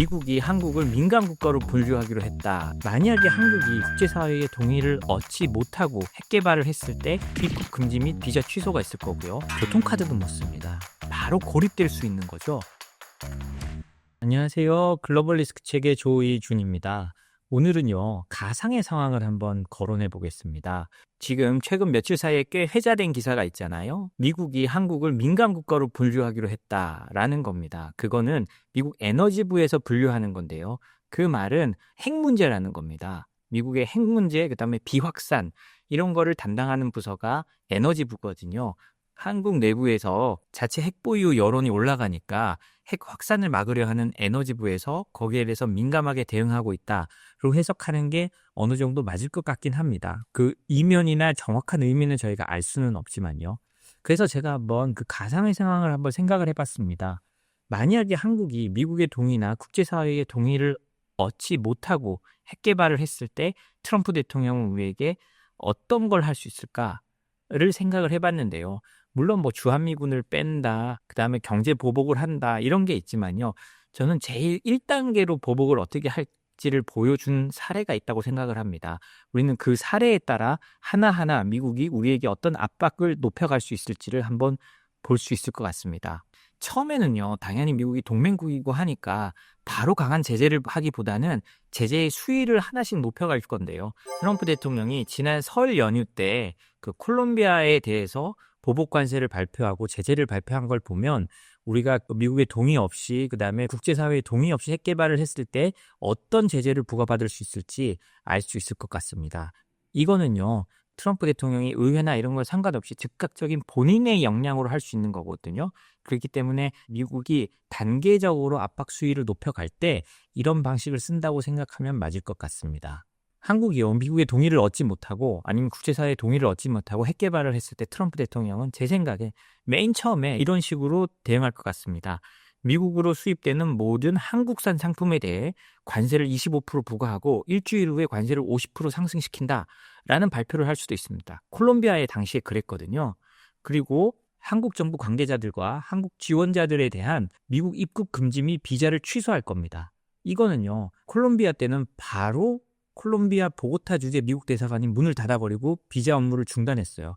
미국이 한국을 민간 국가로 분류하기로 했다. 만약에 한국이 국제사회의 동의를 얻지 못하고 핵 개발을 했을 때 입국 금지 및 비자 취소가 있을 거고요. 교통카드도 못 씁니다. 바로 고립될 수 있는 거죠. 안녕하세요. 글로벌 리스크 책의 조이준입니다. 오늘은요, 가상의 상황을 한번 거론해 보겠습니다. 지금 최근 며칠 사이에 꽤 회자된 기사가 있잖아요. 미국이 한국을 민간 국가로 분류하기로 했다라는 겁니다. 그거는 미국 에너지부에서 분류하는 건데요. 그 말은 핵 문제라는 겁니다. 미국의 핵 문제, 그다음에 비확산 이런 거를 담당하는 부서가 에너지부거든요. 한국 내부에서 자체 핵 보유 여론이 올라가니까 핵 확산을 막으려 하는 에너지부에서 거기에 대해서 민감하게 대응하고 있다로 해석하는 게 어느 정도 맞을 것 같긴 합니다. 그 이면이나 정확한 의미는 저희가 알 수는 없지만요. 그래서 제가 한번 그 가상의 상황을 한번 생각을 해봤습니다. 만약에 한국이 미국의 동의나 국제사회의 동의를 얻지 못하고 핵 개발을 했을 때 트럼프 대통령은 우리에게 어떤 걸 할 수 있을까를 생각을 해봤는데요. 물론 뭐 주한미군을 뺀다, 그 다음에 경제 보복을 한다 이런 게 있지만요. 저는 제일 1단계로 보복을 어떻게 할지를 보여준 사례가 있다고 생각을 합니다. 우리는 그 사례에 따라 하나하나 미국이 우리에게 어떤 압박을 높여갈 수 있을지를 한번 볼 수 있을 것 같습니다. 처음에는요, 당연히 미국이 동맹국이고 하니까 바로 강한 제재를 하기보다는 제재의 수위를 하나씩 높여갈 건데요. 트럼프 대통령이 지난 설 연휴 때 그 콜롬비아에 대해서 보복 관세를 발표하고 제재를 발표한 걸 보면 우리가 미국의 동의 없이 그다음에 국제사회의 동의 없이 핵 개발을 했을 때 어떤 제재를 부과받을 수 있을지 알 수 있을 것 같습니다. 이거는요. 트럼프 대통령이 의회나 이런 걸 상관없이 즉각적인 본인의 역량으로 할 수 있는 거거든요. 그렇기 때문에 미국이 단계적으로 압박 수위를 높여갈 때 이런 방식을 쓴다고 생각하면 맞을 것 같습니다. 한국이요, 미국의 동의를 얻지 못하고 아니면 국제사회의 동의를 얻지 못하고 핵 개발을 했을 때 트럼프 대통령은 제 생각에 맨 처음에 이런 식으로 대응할 것 같습니다. 미국으로 수입되는 모든 한국산 상품에 대해 관세를 25% 부과하고 일주일 후에 관세를 50% 상승시킨다라는 발표를 할 수도 있습니다. 콜롬비아에 당시에 그랬거든요. 그리고 한국 정부 관계자들과 한국 지원자들에 대한 미국 입국 금지 및 비자를 취소할 겁니다. 이거는요, 콜롬비아 때는 바로 콜롬비아 보고타 주재 미국 대사관이 문을 닫아버리고 비자 업무를 중단했어요.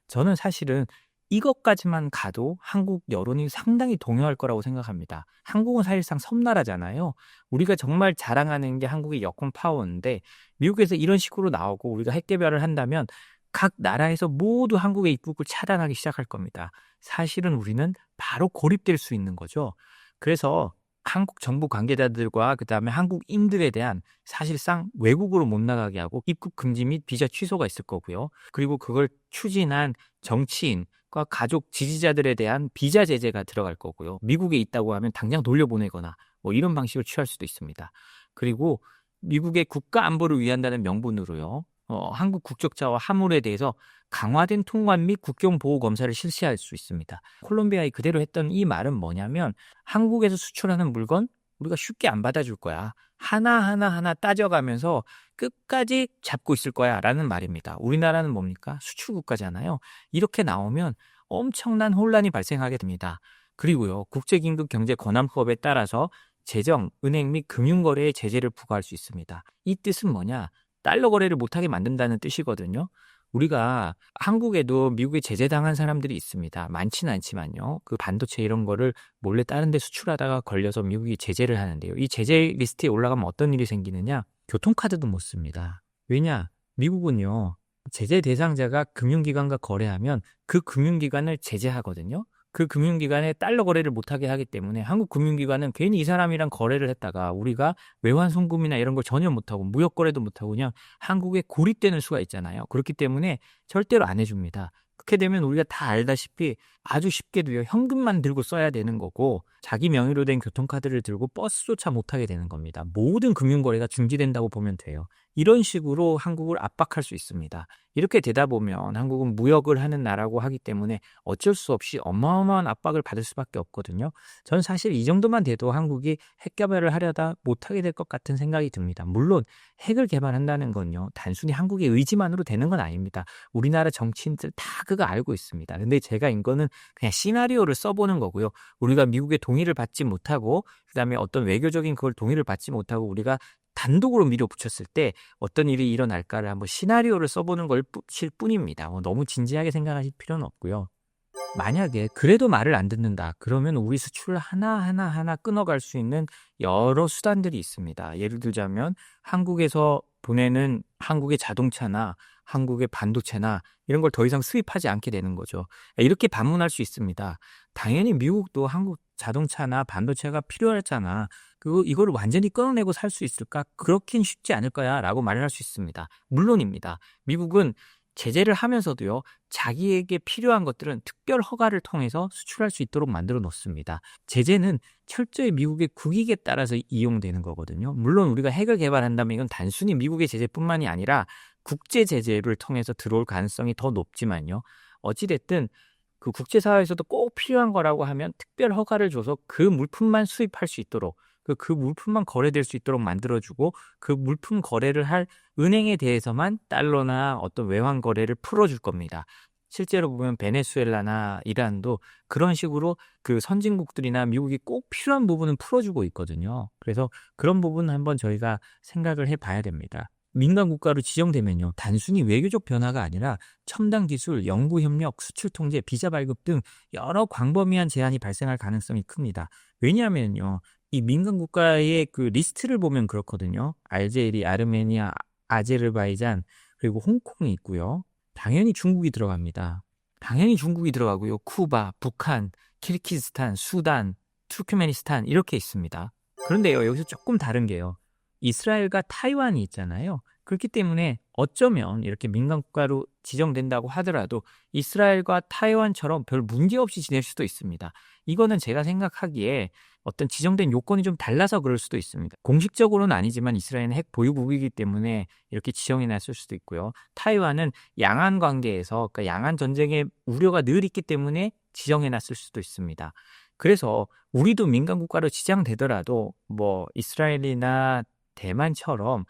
저는 사실은 이것까지만 가도 한국 여론이 상당히 동요할 거라고 생각합니다. 한국은 사실상 섬나라잖아요. 우리가 정말 자랑하는 게 한국의 여권 파워인데 미국에서 이런 식으로 나오고 우리가 핵 개발을 한다면 각 나라에서 모두 한국의 입국을 차단하기 시작할 겁니다. 사실은 우리는 바로 고립될 수 있는 거죠. 그래서 한국 정부 관계자들과 그다음에 한국인들에 대한 사실상 외국으로 못 나가게 하고 입국 금지 및 비자 취소가 있을 거고요. 그리고 그걸 추진한 정치인과 가족 지지자들에 대한 비자 제재가 들어갈 거고요. 미국에 있다고 하면 당장 돌려보내거나 뭐 이런 방식을 취할 수도 있습니다. 그리고 미국의 국가 안보를 위한다는 명분으로요. 한국 국적자와 화물에 대해서 강화된 통관 및 국경 보호 검사를 실시할 수 있습니다. 콜롬비아에 그대로 했던 이 말은 뭐냐면 한국에서 수출하는 물건 우리가 쉽게 안 받아줄 거야. 하나하나 따져가면서 끝까지 잡고 있을 거야 라는 말입니다. 우리나라는 뭡니까? 수출 국가잖아요. 이렇게 나오면 엄청난 혼란이 발생하게 됩니다. 그리고요, 국제긴급경제권한법에 따라서 재정, 은행 및 금융거래에 제재를 부과할 수 있습니다. 이 뜻은 뭐냐? 달러 거래를 못하게 만든다는 뜻이거든요. 우리가 한국에도 미국에 제재당한 사람들이 있습니다. 많지는 않지만요. 그 반도체 이런 거를 몰래 다른 데 수출하다가 걸려서 미국이 제재를 하는데요. 이 제재 리스트에 올라가면 어떤 일이 생기느냐? 교통카드도 못 씁니다. 왜냐? 미국은요, 제재 대상자가 금융기관과 거래하면 그 금융기관을 제재하거든요. 그 금융기관에 달러 거래를 못하게 하기 때문에 한국 금융기관은 괜히 이 사람이랑 거래를 했다가 우리가 외환 송금이나 이런 걸 전혀 못하고 무역 거래도 못하고 그냥 한국에 고립되는 수가 있잖아요. 그렇기 때문에 절대로 안 해줍니다. 그렇게 되면 우리가 다 알다시피 아주 쉽게도요, 현금만 들고 써야 되는 거고 자기 명의로 된 교통카드를 들고 버스조차 못하게 되는 겁니다. 모든 금융거래가 중지된다고 보면 돼요. 이런 식으로 한국을 압박할 수 있습니다. 이렇게 되다 보면 한국은 무역을 하는 나라고 하기 때문에 어쩔 수 없이 어마어마한 압박을 받을 수밖에 없거든요. 저는 사실 이 정도만 돼도 한국이 핵 개발을 하려다 못하게 될 것 같은 생각이 듭니다. 물론 핵을 개발한다는 건요, 단순히 한국의 의지만으로 되는 건 아닙니다. 우리나라 정치인들 다 그거 알고 있습니다. 근데 제가 이거는 그냥 시나리오를 써보는 거고요. 우리가 미국의 동의를 받지 못하고 그다음에 어떤 외교적인 그걸 동의를 받지 못하고 우리가 단독으로 밀어붙였을 때 어떤 일이 일어날까를 한번 시나리오를 써보는 것일 뿐입니다. 너무 진지하게 생각하실 필요는 없고요. 만약에 그래도 말을 안 듣는다. 그러면 우리 수출을 하나 끊어갈 수 있는 여러 수단들이 있습니다. 예를 들자면 한국에서 보내는 한국의 자동차나 한국의 반도체나 이런 걸 더 이상 수입하지 않게 되는 거죠. 이렇게 반문할 수 있습니다. 당연히 미국도 한국 자동차나 반도체가 필요하잖아. 이거를 완전히 끊어내고 살 수 있을까? 그렇긴 쉽지 않을 거야 라고 말을 할 수 있습니다. 물론입니다. 미국은 제재를 하면서도요, 자기에게 필요한 것들은 특별 허가를 통해서 수출할 수 있도록 만들어 놓습니다. 제재는 철저히 미국의 국익에 따라서 이용되는 거거든요. 물론 우리가 핵을 개발한다면 이건 단순히 미국의 제재뿐만이 아니라 국제 제재를 통해서 들어올 가능성이 더 높지만요. 어찌됐든 그 국제사회에서도 꼭 필요한 거라고 하면 특별 허가를 줘서 그 물품만 수입할 수 있도록 그 물품만 거래될 수 있도록 만들어주고 그 물품 거래를 할 은행에 대해서만 달러나 어떤 외환 거래를 풀어줄 겁니다. 실제로 보면 베네수엘라나 이란도 그런 식으로 그 선진국들이나 미국이 꼭 필요한 부분은 풀어주고 있거든요. 그래서 그런 부분은 한번 저희가 생각을 해봐야 됩니다. 민간 국가로 지정되면요, 단순히 외교적 변화가 아니라 첨단 기술, 연구 협력, 수출 통제, 비자 발급 등 여러 광범위한 제한이 발생할 가능성이 큽니다. 왜냐하면요, 이 민간 국가의 그 리스트를 보면 그렇거든요. 알제리, 아르메니아, 아제르바이잔, 그리고 홍콩이 있고요. 당연히 중국이 들어갑니다. 당연히 중국이 들어가고요. 쿠바, 북한, 키르기스탄, 수단, 투르크메니스탄 이렇게 있습니다. 그런데요, 여기서 조금 다른 게요. 이스라엘과 타이완이 있잖아요. 그렇기 때문에 어쩌면 이렇게 민간 국가로 지정된다고 하더라도 이스라엘과 타이완처럼 별 문제 없이 지낼 수도 있습니다. 이거는 제가 생각하기에 어떤 지정된 요건이 좀 달라서 그럴 수도 있습니다. 공식적으로는 아니지만 이스라엘은 핵 보유국이기 때문에 이렇게 지정해 놨을 수도 있고요. 타이완은 양안 관계에서 그러니까 양안 전쟁의 우려가 늘 있기 때문에 지정해 놨을 수도 있습니다. 그래서 우리도 민간 국가로 지정되더라도 뭐 이스라엘이나 대만처럼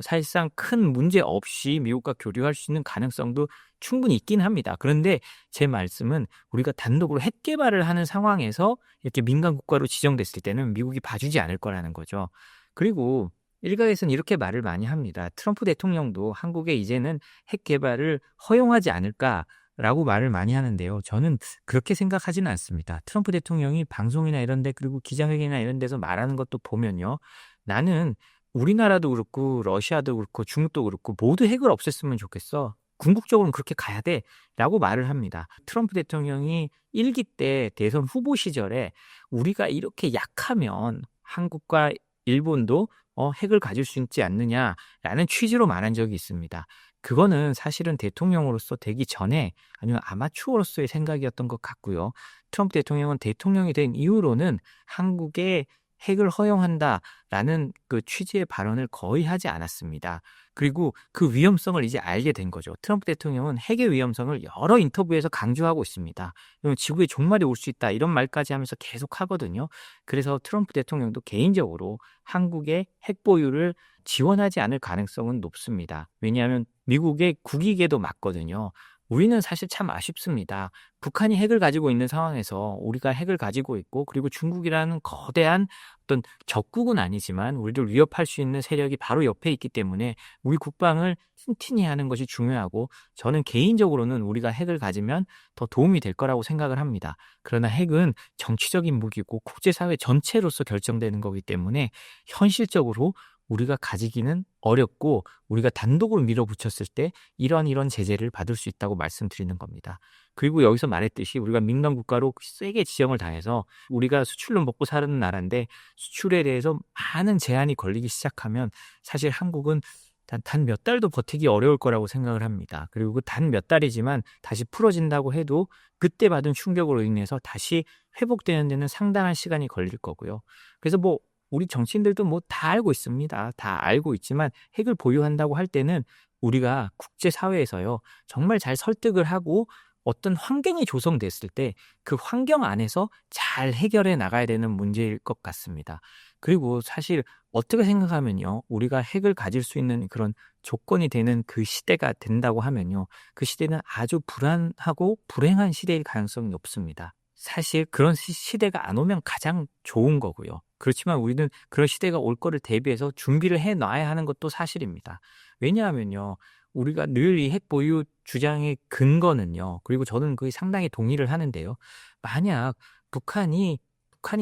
사실상 큰 문제 없이 미국과 교류할 수 있는 가능성도 충분히 있긴 합니다. 그런데 제 말씀은 우리가 단독으로 핵 개발을 하는 상황에서 이렇게 민간 국가로 지정됐을 때는 미국이 봐주지 않을 거라는 거죠. 그리고 일각에서는 이렇게 말을 많이 합니다. 트럼프 대통령도 한국에 이제는 핵 개발을 허용하지 않을까라고 말을 많이 하는데요. 저는 그렇게 생각하지는 않습니다. 트럼프 대통령이 방송이나 이런 데 그리고 기자회견이나 이런 데서 말하는 것도 보면요. 나는 우리나라도 그렇고 러시아도 그렇고 중국도 그렇고 모두 핵을 없앴으면 좋겠어. 궁극적으로는 그렇게 가야 돼 라고 말을 합니다. 트럼프 대통령이 1기 때 대선 후보 시절에 우리가 이렇게 약하면 한국과 일본도 핵을 가질 수 있지 않느냐라는 취지로 말한 적이 있습니다. 그거는 사실은 대통령으로서 되기 전에 아니면 아마추어로서의 생각이었던 것 같고요. 트럼프 대통령은 대통령이 된 이후로는 한국의 핵을 허용한다라는 그 취지의 발언을 거의 하지 않았습니다. 그리고 그 위험성을 이제 알게 된 거죠. 트럼프 대통령은 핵의 위험성을 여러 인터뷰에서 강조하고 있습니다. 지구의 종말이 올 수 있다 이런 말까지 하면서 계속 하거든요. 그래서 트럼프 대통령도 개인적으로 한국의 핵 보유를 지원하지 않을 가능성은 높습니다. 왜냐하면 미국의 국익에도 맞거든요. 우리는 사실 참 아쉽습니다. 북한이 핵을 가지고 있는 상황에서 우리가 핵을 가지고 있고 그리고 중국이라는 거대한 어떤 적국은 아니지만 우리를 위협할 수 있는 세력이 바로 옆에 있기 때문에 우리 국방을 튼튼히 하는 것이 중요하고 저는 개인적으로는 우리가 핵을 가지면 더 도움이 될 거라고 생각을 합니다. 그러나 핵은 정치적인 무기고 국제사회 전체로서 결정되는 거기 때문에 현실적으로 우리가 가지기는 어렵고 우리가 단독으로 밀어붙였을 때 이런 제재를 받을 수 있다고 말씀드리는 겁니다. 그리고 여기서 말했듯이 우리가 민간 국가로 세게 지정을 다해서 우리가 수출로 먹고 사는 나라인데 수출에 대해서 많은 제한이 걸리기 시작하면 사실 한국은 단 몇 달도 버티기 어려울 거라고 생각을 합니다. 그리고 그 단 몇 달이지만 다시 풀어진다고 해도 그때 받은 충격으로 인해서 다시 회복되는 데는 상당한 시간이 걸릴 거고요. 그래서 우리 정치인들도 다 알고 있습니다. 다 알고 있지만 핵을 보유한다고 할 때는 우리가 국제사회에서요, 정말 잘 설득을 하고 어떤 환경이 조성됐을 때 그 환경 안에서 잘 해결해 나가야 되는 문제일 것 같습니다. 그리고 사실 어떻게 생각하면요, 우리가 핵을 가질 수 있는 그런 조건이 되는 그 시대가 된다고 하면요, 그 시대는 아주 불안하고 불행한 시대일 가능성이 높습니다. 사실 그런 시대가 안 오면 가장 좋은 거고요. 그렇지만 우리는 그런 시대가 올 거를 대비해서 준비를 해 놔야 하는 것도 사실입니다. 왜냐하면요. 우리가 늘 이 핵 보유 주장의 근거는요. 그리고 저는 거의 상당히 동의를 하는데요. 만약 북한이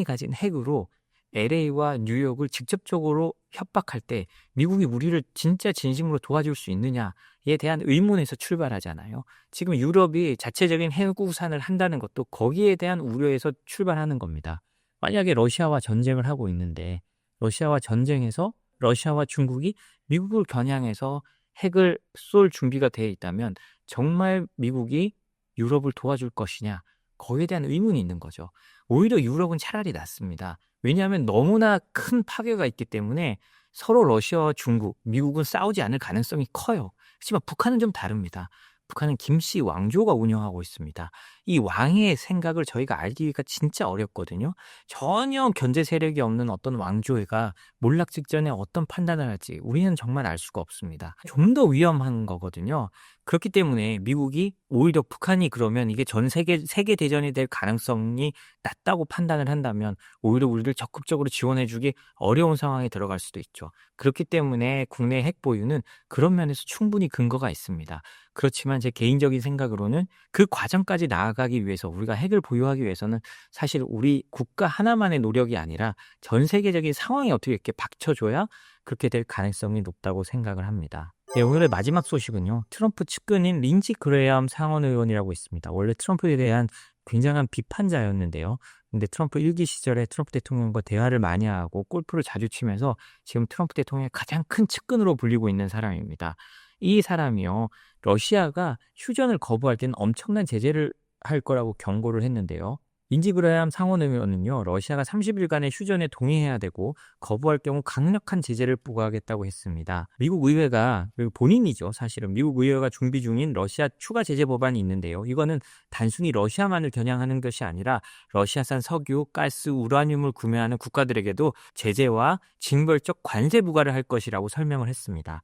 가진 핵으로 LA와 뉴욕을 직접적으로 협박할 때 미국이 우리를 진짜 진심으로 도와줄 수 있느냐에 대한 의문에서 출발하잖아요. 지금 유럽이 자체적인 핵우산을 한다는 것도 거기에 대한 우려에서 출발하는 겁니다. 만약에 러시아와 전쟁을 하고 있는데 러시아와 전쟁에서 러시아와 중국이 미국을 겨냥해서 핵을 쏠 준비가 되어 있다면 정말 미국이 유럽을 도와줄 것이냐? 거기에 대한 의문이 있는 거죠. 오히려 유럽은 차라리 낫습니다. 왜냐하면 너무나 큰 파괴가 있기 때문에 서로 러시아와 중국, 미국은 싸우지 않을 가능성이 커요. 하지만 북한은 좀 다릅니다. 북한은 김씨 왕조가 운영하고 있습니다. 이 왕의 생각을 저희가 알기가 진짜 어렵거든요. 전혀 견제 세력이 없는 어떤 왕조가 몰락 직전에 어떤 판단을 할지 우리는 정말 알 수가 없습니다. 좀 더 위험한 거거든요. 그렇기 때문에 미국이 오히려 북한이 그러면 이게 전 세계 대전이 될 가능성이 낮다고 판단을 한다면 오히려 우리를 적극적으로 지원해주기 어려운 상황에 들어갈 수도 있죠. 그렇기 때문에 국내 핵 보유는 그런 면에서 충분히 근거가 있습니다. 그렇지만 제 개인적인 생각으로는 그 과정까지 나아가기 위해서 우리가 핵을 보유하기 위해서는 사실 우리 국가 하나만의 노력이 아니라 전 세계적인 상황이 어떻게 이렇게 받쳐줘야 그렇게 될 가능성이 높다고 생각을 합니다. 네, 오늘의 마지막 소식은요. 트럼프 측근인 린지 그레이엄 상원 의원이라고 있습니다. 원래 트럼프에 대한 굉장한 비판자였는데요. 근데 트럼프 1기 시절에 트럼프 대통령과 대화를 많이 하고 골프를 자주 치면서 지금 트럼프 대통령의 가장 큰 측근으로 불리고 있는 사람입니다. 이 사람이요. 러시아가 휴전을 거부할 때는 엄청난 제재를 할 거라고 경고를 했는데요. 린지 그레이엄 상원 의원은요. 러시아가 30일간의 휴전에 동의해야 되고 거부할 경우 강력한 제재를 부과하겠다고 했습니다. 미국 의회가 본인이죠. 사실은 미국 의회가 준비 중인 러시아 추가 제재 법안이 있는데요. 이거는 단순히 러시아만을 겨냥하는 것이 아니라 러시아산 석유, 가스, 우라늄을 구매하는 국가들에게도 제재와 징벌적 관세 부과를 할 것이라고 설명을 했습니다.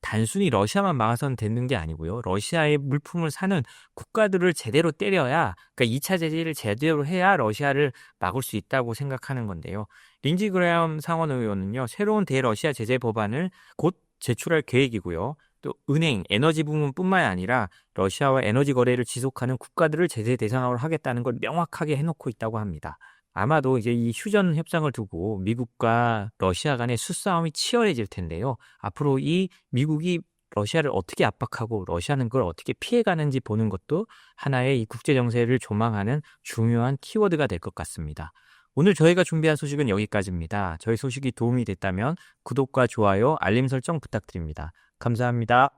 단순히 러시아만 막아서는 되는 게 아니고요. 러시아의 물품을 사는 국가들을 제대로 때려야, 그러니까 2차 제재를 제대로 해야 러시아를 막을 수 있다고 생각하는 건데요. 린지 그레이엄 상원 의원은요. 새로운 대러시아 제재 법안을 곧 제출할 계획이고요. 또 은행, 에너지 부문뿐만 아니라 러시아와 에너지 거래를 지속하는 국가들을 제재 대상으로 하겠다는 걸 명확하게 해놓고 있다고 합니다. 아마도 이제 이 휴전 협상을 두고 미국과 러시아 간의 수싸움이 치열해질 텐데요. 앞으로 이 미국이 러시아를 어떻게 압박하고 러시아는 그걸 어떻게 피해가는지 보는 것도 하나의 이 국제 정세를 조망하는 중요한 키워드가 될 것 같습니다. 오늘 저희가 준비한 소식은 여기까지입니다. 저희 소식이 도움이 됐다면 구독과 좋아요, 알림 설정 부탁드립니다. 감사합니다.